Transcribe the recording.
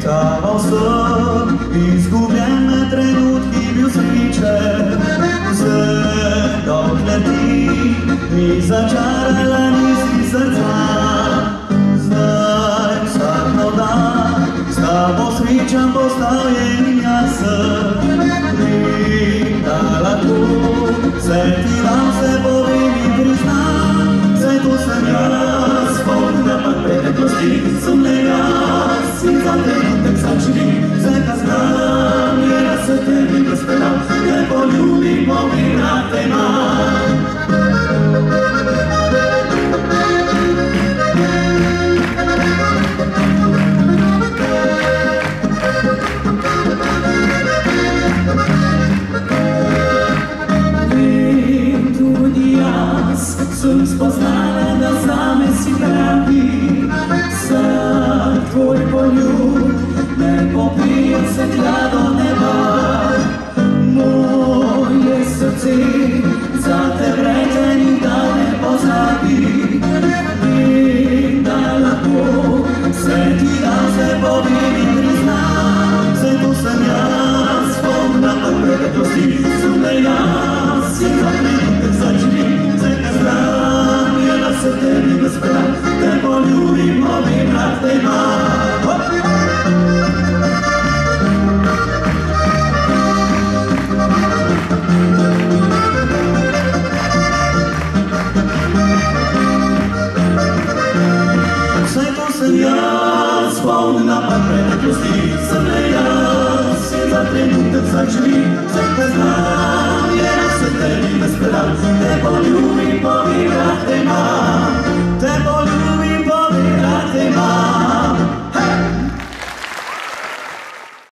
Dawał sen i zgubione trenutki biustricze Zedokletí mi začarala nízky srdca Zdaj sa to dá, stavo svičam postavenia se Dala tu, se ti dám se povím i priznám Se tu sem ja, spomínam pak preteklosti Som legás, si za trenutek začni Se ka znám, je na se tebi bezpedám Ne poljubim, povím na téma Som spoznala da same si pravi Za tvoj poljub ne popije se tla do neba Moje srce za te vreče nikdaj ne pozabi Vem da lahko se ti dam, se povem in priznam Se tu sem jaz, spomnam na preteklosti Sem le jaz, je za trenutek začni Se tebi bezpedam, te poljubim, povim na téma Se to sem jaz, spomnam na preteklosti Sem le jaz, je za trenutek začni Se te znam, je se tebi bezpedam Te poljubim, povim na téma